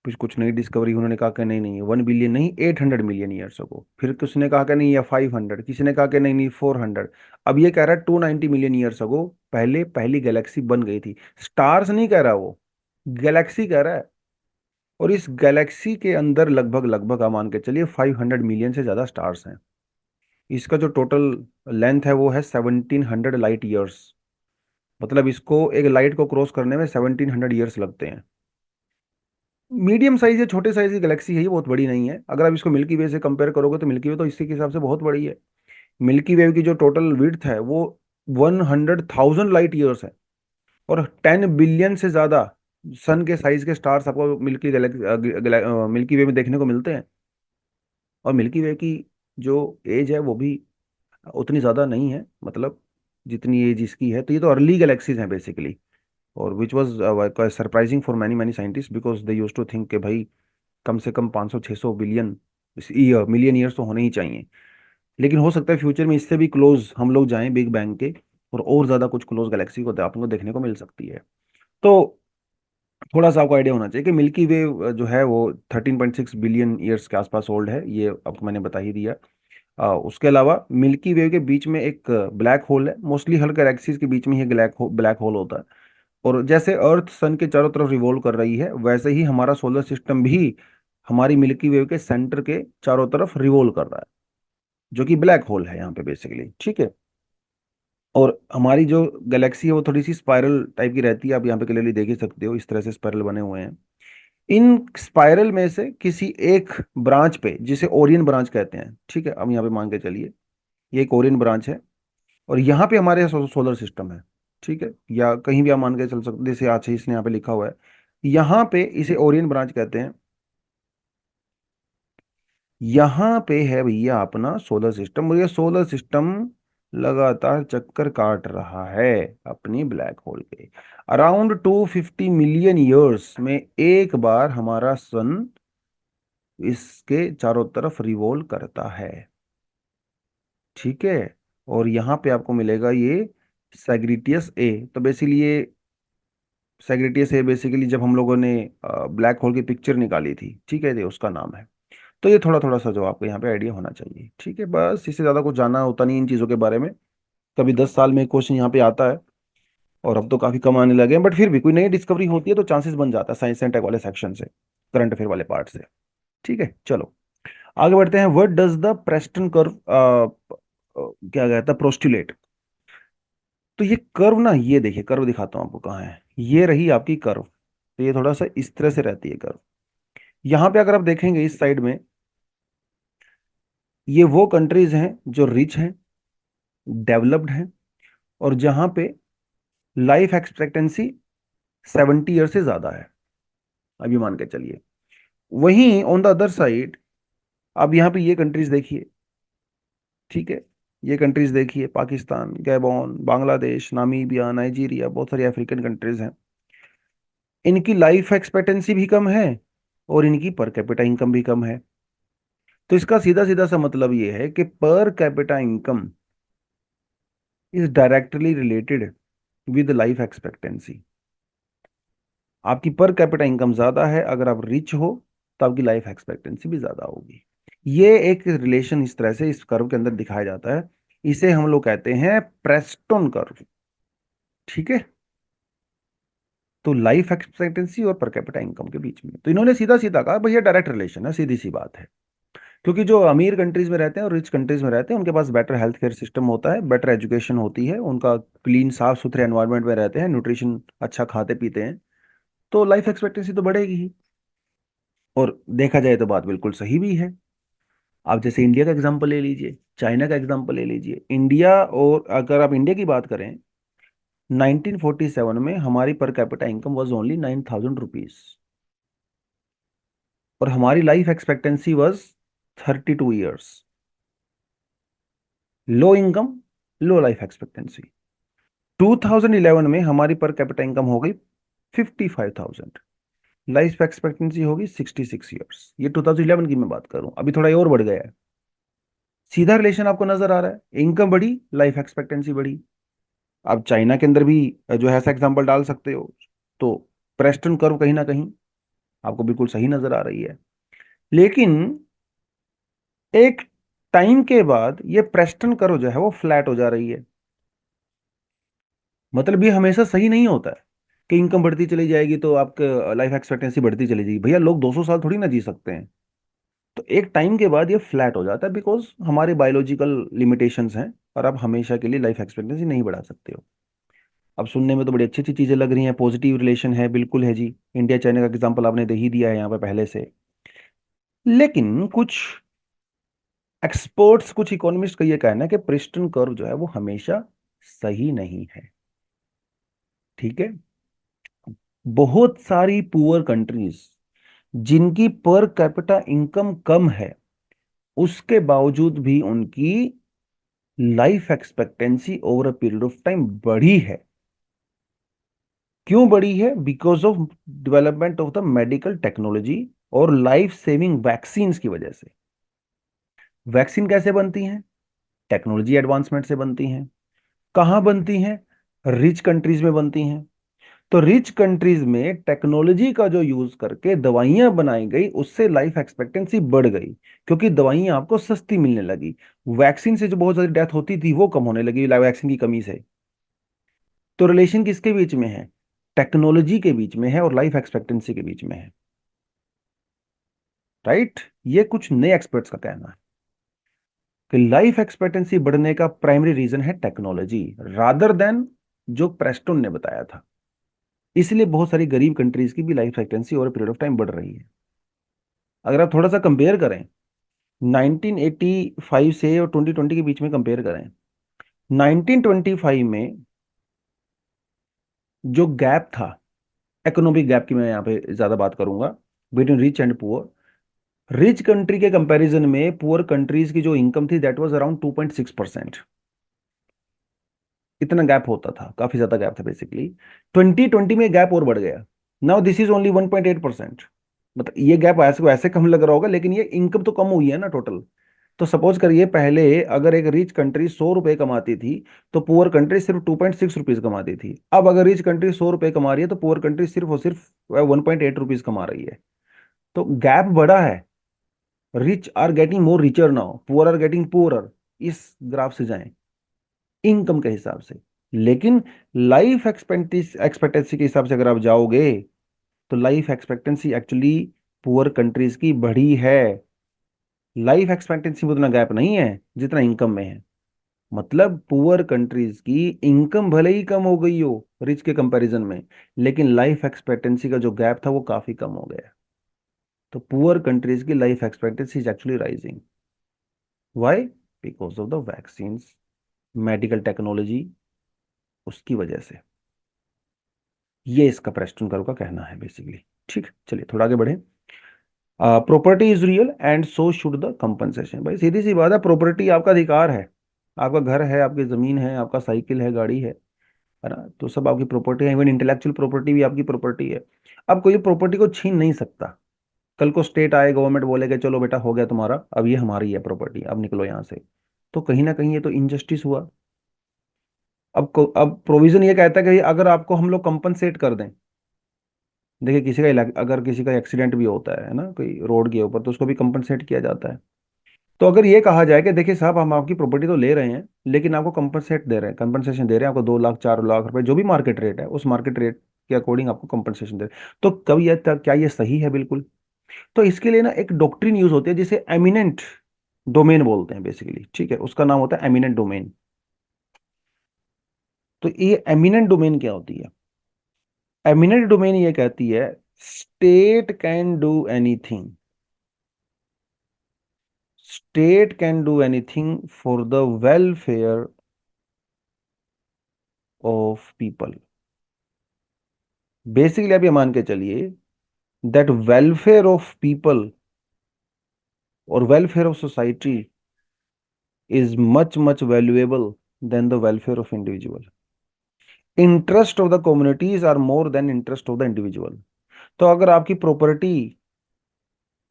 कुछ कुछ नई डिस्कवरी, उन्होंने कहा कि नहीं नहीं 1 बिलियन नहीं, 800 मिलियन ईयर्स को। फिर किसी ने कहा कि नहीं, या 500, किसी ने कहा कि नहीं नहीं 400। अब ये कह रहा है 290 मिलियन ईयर्स को पहले पहली गैलेक्सी बन गई थी। स्टार्स नहीं कह रहा वो, गैलेक्सी कह रहा है। और इस गैलेक्सी के अंदर लगभग लगभग आप मान के चलिए 500 मिलियन से ज्यादा स्टार्स हैं। इसका जो टोटल लेंथ है वो है 1700 लाइट ईयर्स। मतलब इसको, एक लाइट को क्रॉस करने में 1700 ईयर्स लगते हैं। मीडियम साइज या छोटे साइज की गैलेक्सी है, ये बहुत बड़ी नहीं है। अगर आप इसको मिल्की वे से कंपेयर करोगे तो मिल्की वे तो इसी के हिसाब से बहुत बड़ी है। मिल्की वे की जो टोटल विड्थ है वो 100,000 लाइट ईयर्स है। और 10 बिलियन से ज्यादा सन के साइज के स्टार्स आपको मिल्की वे में देखने को मिलते हैं। और मिल्की वे की जो एज है वो भी उतनी ज्यादा नहीं है, मतलब जितनी एज इसकी है। तो ये तो अर्ली गैलेक्सीज हैं बेसिकली। और which was surprising for many many scientist, because they use to think कि भाई कम से कम 500-600 बिलियन ईयर, मिलियन ईयर्स तो होने ही चाहिए। लेकिन हो सकता है फ्यूचर में इससे भी क्लोज हम लोग जाएं बिग बैंग के, और ज़्यादा कुछ क्लोज गैलेक्सी को आपको देखने को मिल सकती है। तो थोड़ा सा आपको आइडिया होना चाहिए कि मिल्की वे जो है वो 13.6 बिलियन ईयर्स के आसपास ओल्ड है, ये आपको मैंने बता ही दिया। उसके अलावा मिल्की वे के बीच में एक ब्लैक होल है, मोस्टली हर गैलेक्सीज के बीच में ही ब्लैक होल होता है। और जैसे अर्थ सन के चारों तरफ रिवॉल्व कर रही है, वैसे ही हमारा सोलर सिस्टम भी हमारी मिल्की वे के सेंटर के चारों तरफ रिवॉल्व कर रहा है, जो कि ब्लैक होल है यहाँ पे बेसिकली, ठीक है। और हमारी जो गैलेक्सी है वो थोड़ी सी स्पाइरल टाइप की रहती है, आप यहाँ पे क्लियरली देख ही सकते हो, इस तरह से स्पाइरल बने हुए हैं। इन स्पाइरल में से किसी एक ब्रांच पे, जिसे ओरियन ब्रांच कहते हैं, ठीक है, अब यहाँ पे मान के चलिए ये एक ओरियन ब्रांच है, और यहाँ पे हमारे सोलर सिस्टम है, ठीक है, या कहीं भी आप मान के चल सकते, जैसे आज ही इसने यहाँ पे लिखा हुआ है, यहाँ पे इसे ओरियन ब्रांच कहते हैं। यहाँ पे है भैया अपना सोलर सिस्टम, और ये सोलर सिस्टम लगातार चक्कर काट रहा है अपनी ब्लैक होल के। अराउंड 250 मिलियन ईयर्स में एक बार हमारा सन इसके चारों तरफ रिवॉल्व करता है, ठीक है। और यहाँ पे आपको मिलेगा ये सैग्रिटियस ए। तो बेसिकली ये सैग्रिटियस ए बेसिकली जब हम लोगों ने ब्लैक होल की पिक्चर निकाली थी, ठीक है, ये उसका नाम है। तो ये थोड़ा थोड़ा सा जो आपको यहाँ पे आइडिया होना चाहिए, ठीक है, बस इससे ज़्यादा कुछ जानना होता नहीं इन चीज़ों के बारे में। कभी 10 साल में क्वेश्चन यहाँ पे आता है, और अब तो काफ़ी कम आने लगे हैं, बट फिर भी कोई नई डिस्कवरी होती है तो चांसेस बन जाता है साइंस एंड टेक वाले सेक्शन से, करंट अफेयर वाले पार्ट से, ठीक है। चलो आगे बढ़ते हैं। What does the Preston curve क्या कहता है, प्रोस्टुलेट। तो ये कर्व ना, ये देखिए कर्व दिखाता हूँ आपको कहाँ है, ये रही आपकी कर्व। तो ये थोड़ा सा इस तरह से रहती है कर्व। यहाँ पे अगर आप देखेंगे इस साइड में, ये वो कंट्रीज हैं जो रिच हैं, डेवलप्ड हैं, और जहाँ पे लाइफ एक्सपेक्टेंसी 70 ईयर से ज्यादा है, अभी मान के चलिए। वहीं ऑन द अदर साइड अब यहाँ पे ये कंट्रीज देखिए, ठीक है, ये कंट्रीज देखिए, Pakistan, Gabon, Bangladesh, Namibia, Nigeria, बहुत सारी अफ्रीकन कंट्रीज हैं। इनकी लाइफ एक्सपेक्टेंसी भी कम है, और इनकी पर कैपिटा इनकम भी कम है। तो इसका सीधा सीधा सा मतलब ये है कि per capita income is directly related with life expectancy. आपकी पर कैपिटा इनकम ज्यादा है, अगर आप रिच हो तो आपकी लाइफ एक्सपेक्टेंसी भी ज्यादा होगी। ये एक रिलेशन इस तरह से इस कर्व के अंदर दिखाया जाता है। इसे हम लोग कहते हैं प्रेस्टोन कर्व, ठीक है। तो लाइफ एक्सपेक्टेंसी और पर कैपिटा इनकम के बीच में तो इन्होंने सीधा सीधा कहा भैया डायरेक्ट रिलेशन है, सीधी सी बात है। क्योंकि जो अमीर कंट्रीज में रहते हैं और रिच कंट्रीज में रहते हैं, उनके पास बेटर हेल्थ केयर सिस्टम होता है, बेटर एजुकेशन होती है, उनका क्लीन साफ सुथरे एनवायरनमेंट में रहते हैं, न्यूट्रिशन अच्छा खाते पीते हैं, तो लाइफ एक्सपेक्टेंसी तो बढ़ेगी ही। और देखा जाए तो बात बिल्कुल सही भी है। आप जैसे इंडिया का एग्जांपल ले लीजिए, चाइना का एग्जांपल ले लीजिए। इंडिया, और अगर आप इंडिया की बात करें, 1947 में हमारी per capita income was only 9,000 rupees, और हमारी life expectancy was 32 years. Low income, low life expectancy. 2011 में हमारी पर कैपिटा इनकम हो गई 55,000, लाइफ एक्सपेक्टेंसी होगी 66 ईयर्स। ये 2011 की मैं बात करूं, अभी थोड़ा और बढ़ गया है। सीधा रिलेशन आपको नजर आ रहा है, इनकम बढ़ी, लाइफ एक्सपेक्टेंसी बढ़ी। आप चाइना के अंदर भी जो है ऐसा एग्जांपल डाल सकते हो। तो प्रेस्टन कर्व कहीं ना कहीं आपको बिल्कुल सही नजर आ रही है। लेकिन एक टाइम के बाद ये प्रेस्टन कर्व जो है वो फ्लैट हो जा रही है। मतलब ये हमेशा सही नहीं होता है कि इनकम बढ़ती चली जाएगी तो आपका लाइफ एक्सपेक्टेंसी बढ़ती चली जाएगी। भैया लोग 200 साल थोड़ी ना जी सकते हैं। तो एक टाइम के बाद ये फ्लैट हो जाता है, बिकॉज हमारे बायोलॉजिकल लिमिटेशंस हैं, और आप हमेशा के लिए लाइफ एक्सपेक्टेंसी नहीं बढ़ा सकते हो। अब सुनने में तो बड़ी अच्छी अच्छी चीजें लग रही हैं, पॉजिटिव रिलेशन है, बिल्कुल है जी, इंडिया चाइना का एग्जांपल आपने दे ही दिया है यहाँ पे पहले से। लेकिन कुछ एक्सपर्ट्स, कुछ इकोनॉमिस्ट का ये कहना है कि प्रिस्टन कर्व जो है वो हमेशा सही नहीं है, ठीक है। बहुत सारी पुअर कंट्रीज जिनकी पर कैपिटा इनकम कम है, उसके बावजूद भी उनकी life expectancy over a period of time बढ़ी है। क्यों बढ़ी है? Because of development of the medical technology और लाइफ सेविंग वैक्सीन्स की वजह से। वैक्सीन कैसे बनती हैं? टेक्नोलॉजी एडवांसमेंट से बनती हैं। कहाँ बनती हैं? रिच कंट्रीज में बनती हैं। तो रिच कंट्रीज में टेक्नोलॉजी का जो यूज करके दवाइयां बनाई गई, उससे लाइफ एक्सपेक्टेंसी बढ़ गई, क्योंकि दवाइयां आपको सस्ती मिलने लगी। वैक्सीन से जो बहुत ज्यादा डेथ होती थी वो कम होने लगी वैक्सीन की कमी से। तो रिलेशन किसके बीच में है? टेक्नोलॉजी के बीच में है और लाइफ एक्सपेक्टेंसी के बीच में है। राइट? ये कुछ नए एक्सपर्ट्स का कहना है कि लाइफ एक्सपेक्टेंसी बढ़ने का प्राइमरी रीजन है टेक्नोलॉजी, रादर देन जो प्रेस्टन ने बताया था। इसलिए बहुत सारी गरीब कंट्रीज की भी life expectancy over period of time बढ़ रही है। अगर आप थोड़ा सा कंपेयर करें 1985 से और 2020 के बीच में कंपेयर करें, 1925 में जो गैप था, इकोनॉमिक गैप की मैं यहाँ पे ज्यादा बात करूंगा, between rich and poor. Rich country के कंपैरिजन में पुअर कंट्रीज की जो इनकम थी दैट वाज अराउंड 2.6%। इतना गैप होता था, काफी ज्यादा गैप था बेसिकली। 2020 में गैप और बढ़ गया। Now this is only 1.8%। मतलब ये गैप ऐसे वैसे कम लग रहा होगा, लेकिन ये इनकम तो कम हुई है ना टोटल। तो सपोज करिए पहले अगर एक रिच कंट्री 100 रुपए कमाती थी, तो पुअर कंट्री सिर्फ 2.6 रुपीज कमाती थी। अब अगर रिच कंट्री 100 रुपए कमा रही है, तो पुअर कंट्री सिर्फ और सिर्फ 1.8 रुपीज कमा रही है। तो गैप बढ़ा है। Rich are getting more richer now, poor are getting poorer. इस ग्राफ से जाएं इनकम के हिसाब से। लेकिन लाइफ एक्सपेक्टेंसी के हिसाब से अगर आप जाओगे, तो life expectancy actually poor countries की बढ़ी है। लाइफ एक्सपेक्टेंसी में उतना गैप नहीं है जितना इनकम में है। मतलब पुअर कंट्रीज की इनकम भले ही कम हो गई हो रिच के कंपैरिजन में, लेकिन लाइफ एक्सपेक्टेंसी का जो गैप था वो काफी कम हो गया। तो पुअर कंट्रीज की life expectancy is actually rising. Why? Because of the vaccines, medical technology, उसकी वजह से। ये इसका प्रेस्टन करो का कहना है बेसिकली। ठीक, चलिए थोड़ा आगे बढ़े। Property is real and so should the compensation. भाई सीधी सी बात है, प्रॉपर्टी आपका अधिकार है। आपका घर है, आपकी जमीन है, आपका साइकिल है, गाड़ी है ना, तो सब आपकी प्रॉपर्टी है। इवन इंटेलेक्चुअल प्रॉपर्टी भी आपकी प्रॉपर्टी है। अब कोई प्रॉपर्टी को छीन नहीं सकता। कल को स्टेट आए, गवर्नमेंट बोलेगा चलो बेटा हो गया तुम्हारा, अब ये हमारी है प्रॉपर्टी, अब निकलो यहाँ से। तो कहीं ना कहीं ये तो इनजस्टिस हुआ। अब प्रोविजन ये कहता है कि अगर आपको हम लोग कंपनसेट कर दें। देखिए अगर किसी का एक्सीडेंट भी होता है ना कोई रोड के ऊपर, तो उसको भी कंपनसेट किया जाता है। तो अगर ये कहा जाए कि देखिए साहब हम आपकी प्रॉपर्टी तो ले रहे हैं, लेकिन आपको कंपनसेट दे रहे हैं, कंपनसेशन दे रहे हैं आपको 2 लाख 4 लाख रुपए, जो भी मार्केट रेट है उस मार्केट रेट के अकॉर्डिंग आपको कंपनसेशन दे रहे हैं, तो कभी क्या ये सही है? बिल्कुल। तो इसके लिए ना एक डॉक्ट्रिन यूज होती है जिसे एमिनेंट डोमेन बोलते हैं बेसिकली। ठीक है, उसका नाम होता है एमिनेंट डोमेन। तो ये एमिनेंट डोमेन क्या होती है? एमिनेंट डोमेन ये कहती है state can do anything, state can do anything for the welfare of people. Basically आप ये मान के चलिए दैट वेलफेयर ऑफ पीपल और welfare of society is much much valuable than the welfare of individual. Interest of the communities are more than interest of the individual. तो अगर आपकी प्रॉपर्टी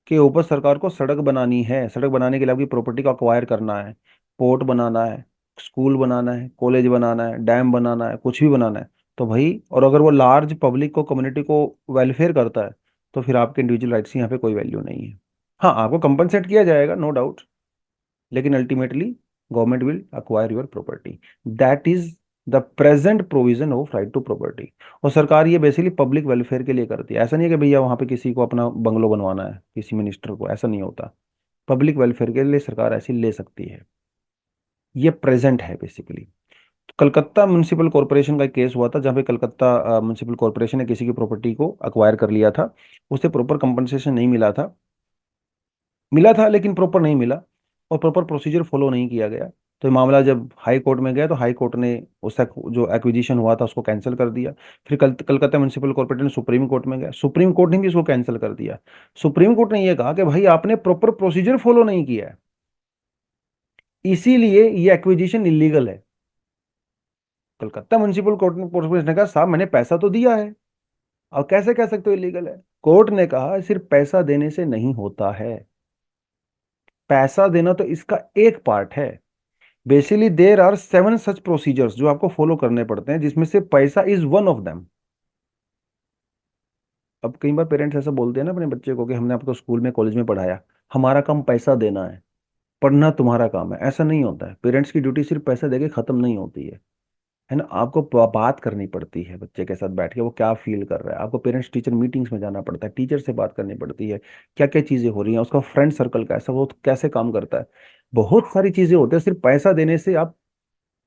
के ऊपर सरकार को सड़क बनानी है, सड़क बनाने के लिए आपकी प्रॉपर्टी को अक्वायर करना है, पोर्ट बनाना है, स्कूल बनाना है, कॉलेज बनाना है, डैम बनाना है, कुछ भी बनाना है, तो भाई और अगर वो लार्ज पब्लिक को, कम्युनिटी को वेलफेयर करता है, तो फिर आपके इंडिविजुअल राइट्स की यहाँ पे कोई वैल्यू नहीं है। हाँ, आपको कंपनसेट किया जाएगा, नो डाउट, लेकिन ultimately government will acquire your property. That is the present provision of right to property. और सरकार ये बेसिकली पब्लिक वेलफेयर के लिए करती है। ऐसा नहीं है कि भैया वहां पे किसी को अपना बंगलो बनवाना है, किसी मिनिस्टर को, ऐसा नहीं होता। पब्लिक वेलफेयर के लिए सरकार ऐसी ले सकती है। ये प्रेजेंट है बेसिकली। कलकत्ता म्युनिसिपल कॉरपोरेशन का एक केस हुआ था, जहाँ पे कलकत्ता म्युनिसिपल कॉरपोरेशन ने किसी की प्रॉपर्टी को अक्वायर कर लिया था। उसे प्रॉपर कंपनसेशन नहीं मिला था, मिला था लेकिन प्रॉपर नहीं मिला, और प्रॉपर प्रोसीजर फॉलो नहीं किया गया। तो ये मामला जब हाई कोर्ट में गया, तो हाई कोर्ट ने उसका जो एक्विजिशन हुआ था उसको कैंसिल कर दिया। फिर Calcutta municipal corporation supreme court में गया, सुप्रीम कोर्ट ने भी इसको कैंसिल कर दिया। सुप्रीम कोर्ट ने यह कहा कि भाई आपने प्रॉपर प्रोसीजर फॉलो नहीं किया है, इसीलिए ये एक्विजिशन इलीगल है। कलकत्ता म्युनिसिपल कॉर्पोरेशन ने कहा साहब मैंने पैसा तो दिया है, अब कैसे कह सकते हो इलीगल है? कोर्ट ने कहा सिर्फ पैसा देने से नहीं होता है, पैसा देना तो इसका एक पार्ट है। Basically there are 7 such procedures जो आपको फॉलो करने पड़ते हैं, जिसमें से पैसा इज वन ऑफ देम। अब कई बार पेरेंट्स ऐसा बोलते हैं ना अपने बच्चे को कि हमने आपको स्कूल में कॉलेज में पढ़ाया, हमारा काम पैसा देना है, पढ़ना तुम्हारा काम है। ऐसा नहीं होता है, पेरेंट्स की ड्यूटी सिर्फ पैसा देके खत्म नहीं होती है ना। आपको बात करनी पड़ती है बच्चे के साथ बैठ के, वो क्या फील कर रहा है। आपको पेरेंट्स टीचर मीटिंग्स में जाना पड़ता है, टीचर से बात करनी पड़ती है, क्या क्या चीज़ें हो रही हैं, उसका फ्रेंड सर्कल कैसा, वो कैसे काम करता है। बहुत सारी चीज़ें होती है, सिर्फ पैसा देने से आप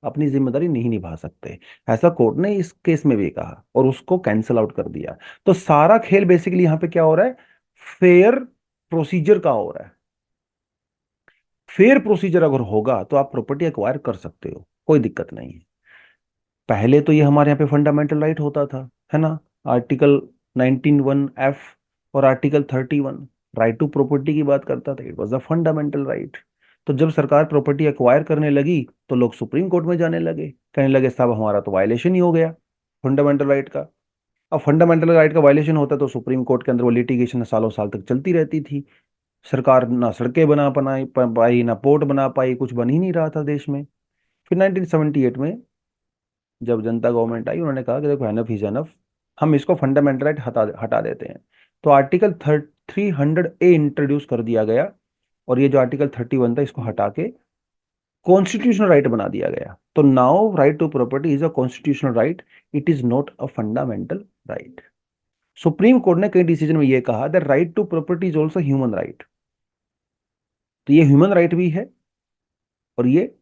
अपनी जिम्मेदारी नहीं निभा सकते। ऐसा कोर्ट ने इस केस में भी कहा और उसको कैंसल आउट कर दिया। तो सारा खेल बेसिकली यहाँ पे क्या हो रहा है, फेयर प्रोसीजर का हो रहा है। फेयर प्रोसीजर अगर होगा तो आप प्रॉपर्टी एक्वायर कर सकते हो, कोई दिक्कत नहीं है। पहले तो ये हमारे यहाँ पे फंडामेंटल राइट होता था, है ना। आर्टिकल 19(1)(f और आर्टिकल 31 राइट टू प्रॉपर्टी की बात करता था, it was a fundamental right. तो जब सरकार प्रॉपर्टी एक्वायर करने लगी तो लोग सुप्रीम कोर्ट में जाने लगे, कहने लगे साहब हमारा तो वायलेशन ही हो गया फंडामेंटल राइट का। अब फंडामेंटल राइट का वायलेशन होता तो सुप्रीम कोर्ट के अंदर वो लिटिगेशन सालों साल तक चलती रहती थी। सरकार ना सड़कें बना पाई, ना पोर्ट बना पाई, कुछ बन ही नहीं रहा था देश में। फिर 1978 में जब जनता गवर्नमेंट आई, उन्होंने कहा कि देखो एनफ इज एनफ, हम इसको फंडामेंटल राइट हटा हटा देते हैं। तो आर्टिकल 300A इंट्रोड्यूस कर दिया गया, और ये जो आर्टिकल 31 था इसको हटा के कॉन्स्टिट्यूशनल राइट बना दिया गया। तो now right to property is a constitutional right, it is not a fundamental right. Supreme court ने कई डिसीजन में ये कहा that right to property is also human right. तो ये ह्यूमन राइट भी है और ये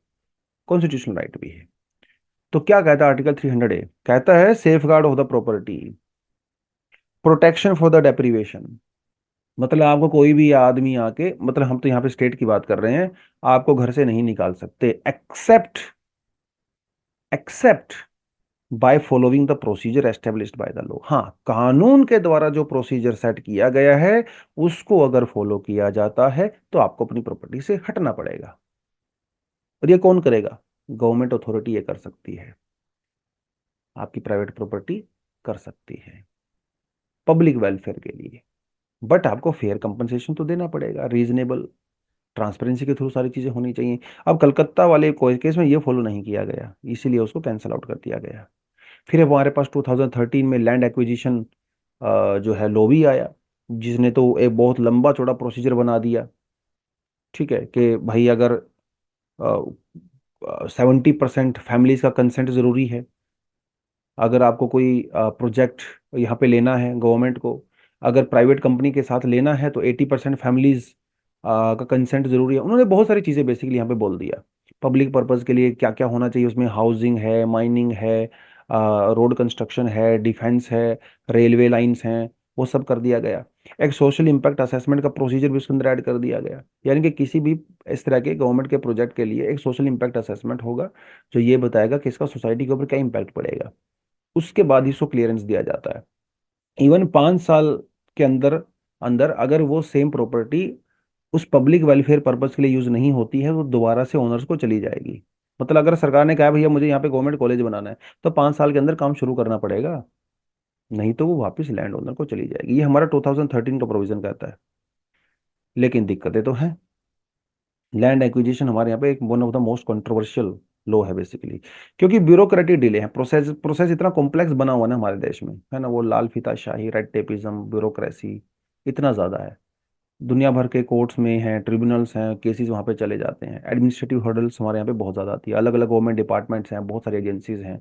कॉन्स्टिट्यूशनल राइट भी है। तो क्या कहता है आर्टिकल 300A, कहता है safe guard of the property, protection for the deprivation. मतलब आपको कोई भी आदमी आके, मतलब हम तो यहाँ पे स्टेट की बात कर रहे हैं, आपको घर से नहीं निकाल सकते except except by following the procedure established by the law. हाँ, कानून के द्वारा जो प्रोसीजर सेट किया गया है उसको अगर फॉलो किया जाता है तो आपको अपनी प्रॉपर्टी से हटना पड़ेगा। और ये कौन करेगा? गवर्नमेंट अथॉरिटी ये कर सकती है, आपकी प्राइवेट प्रॉपर्टी कर सकती है पब्लिक वेलफेयर के लिए। बट आपको फेयर कंपनसेशन तो देना पड़ेगा, रीजनेबल, ट्रांसपेरेंसी के थ्रू सारी चीजें होनी चाहिए। अब कलकत्ता वाले कोई केस में ये फॉलो नहीं किया गया, इसीलिए उसको कैंसिल आउट कर दिया गया। फिर अब हमारे पास 2013 में लैंड एक्विजिशन जो है लॉ भी आया, जिसने तो एक बहुत लंबा चौड़ा प्रोसीजर बना दिया। ठीक है कि भाई अगर 70% फैमिलीज का कंसेंट जरूरी है, अगर आपको कोई प्रोजेक्ट यहाँ पे लेना है गवर्नमेंट को, अगर प्राइवेट कंपनी के साथ लेना है तो 80% फैमिलीज का कंसेंट जरूरी है। उन्होंने बहुत सारी चीज़ें बेसिकली यहाँ पे बोल दिया, पब्लिक पर्पस के लिए क्या क्या होना चाहिए उसमें, हाउसिंग है, माइनिंग है, रोड कंस्ट्रक्शन है, डिफेंस है, रेलवे लाइंस हैं, वो सब कर दिया गया। एक सोशल इम्पैक्ट असेसमेंट का प्रोसीजर भी उसके अंदर ऐड कर दिया गया, यानी कि किसी भी इस तरह के गवर्नमेंट के प्रोजेक्ट के लिए एक सोशल इम्पैक्ट असेसमेंट होगा जो ये बताएगा कि इसका सोसाइटी के ऊपर क्या इम्पैक्ट पड़ेगा। उसके बाद ही उसको क्लियरेंस दिया जाता है। इवन 5 साल के अंदर अंदर अगर वो सेम प्रॉपर्टी उस पब्लिक वेलफेयर पर्पज के लिए यूज नहीं होती है तो दोबारा से ओनर्स को चली जाएगी। मतलब अगर सरकार ने कहा भैया मुझे यहाँ पे गवर्नमेंट कॉलेज बनाना है, तो 5 साल के अंदर काम शुरू करना पड़ेगा, नहीं तो वो वापस लैंड ओनर को चली जाएगी। ये हमारा 2013 का प्रोविजन कहता है। लेकिन दिक्कतें तो हैं। लैंड एक्विजिशन हमारे यहाँ पे एक one of the most controversial law है बेसिकली, क्योंकि ब्यूरोक्रेटिक डिले है, प्रोसेस प्रोसेस इतना कॉम्प्लेक्स बना हुआ ना हमारे देश में, है ना। वो लाल फीताशाही, रेड टेपिज्म, ब्यूरोक्रेसी इतना ज़्यादा है। दुनिया भर के कोर्ट्स में हैं, ट्रिब्यूनल्स हैं, केसेस वहाँ पे चले जाते हैं, एडमिनिस्ट्रेटिव हर्डल्स हमारे यहाँ पे बहुत ज़्यादा आती है, अलग अलग गवर्नमेंट डिपार्टमेंट्स हैं, बहुत सारी एजेंसीज हैं,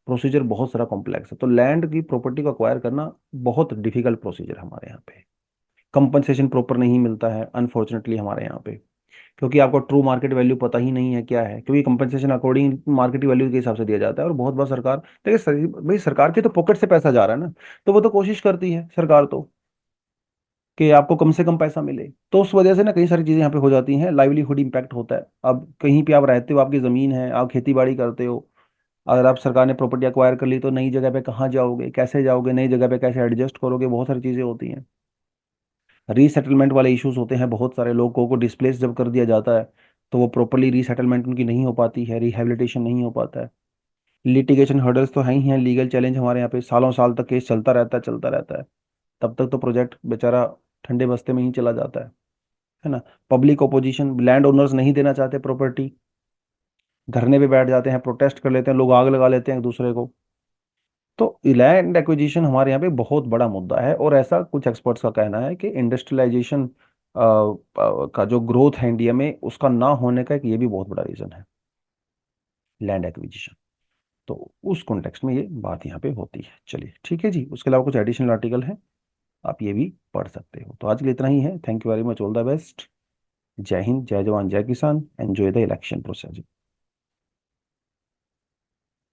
प्रोसीजर बहुत सारा कॉम्प्लेक्स है। तो लैंड की प्रॉपर्टी को अक्वायर करना बहुत डिफिकल्ट प्रोसीजर हमारे यहाँ पे। कंपनसेशन प्रॉपर नहीं मिलता है अनफॉर्चुनेटली हमारे यहाँ पे, क्योंकि आपको ट्रू मार्केट वैल्यू पता ही नहीं है क्या है, क्योंकि कंपनसेशन अकॉर्डिंग मार्केट वैल्यू के हिसाब से दिया जाता है। और बहुत बार सरकार, देखिए भाई सरकार के तो पॉकेट से पैसा जा रहा है ना, तो वो तो कोशिश करती है सरकार तो कि आपको कम से कम पैसा मिले। तो उस वजह से ना कई सारी चीज़ें यहाँ पे हो जाती हैं, लाइवलीहुड इम्पैक्ट होता है। अब कहीं पे आप रहते हो, आपकी ज़मीन है, आप खेती बाड़ी करते हो, अगर आप सरकार ने प्रॉपर्टी एक्वायर कर ली तो नई जगह पे कहाँ जाओगे, कैसे जाओगे, नई जगह पे कैसे एडजस्ट करोगे, बहुत सारी चीज़ें होती हैं। रीसेटलमेंट वाले इश्यूज होते हैं, बहुत सारे लोगों को डिस्प्लेस जब कर दिया जाता है तो वो प्रॉपरली रीसेटलमेंट उनकी नहीं हो पाती है, रिहेबिलिटेशन नहीं हो पाता है। लिटिगेशन हर्डल्स तो है ही हैं, लीगल चैलेंज हमारे यहाँ पे सालों साल तक केस चलता रहता है, चलता रहता है। तब तक तो प्रोजेक्ट बेचारा ठंडे बस्ते में ही चला जाता है ना। पब्लिक ओपोजिशन, लैंड ओनर्स नहीं देना चाहते प्रॉपर्टी, धरने पे बैठ जाते हैं, प्रोटेस्ट कर लेते हैं, लोग आग लगा लेते हैं एक दूसरे को। तो लैंड एक्विजिशन हमारे यहाँ पे बहुत बड़ा मुद्दा है, और ऐसा कुछ एक्सपर्ट्स का कहना है कि इंडस्ट्रियलाइजेशन का जो ग्रोथ है इंडिया में, उसका ना होने का एक ये भी बहुत बड़ा रीजन है, लैंड एक्विजिशन। तो उस कॉन्टेक्स्ट में ये बात यहाँ पे होती है। चलिए ठीक है जी, उसके अलावा कुछ एडिशनल आर्टिकल है, आप ये भी पढ़ सकते हो। तो आज के लिए इतना ही है। Thank you very much, all the best. जय हिंद, जय जवान, जय किसान। Enjoy the election process.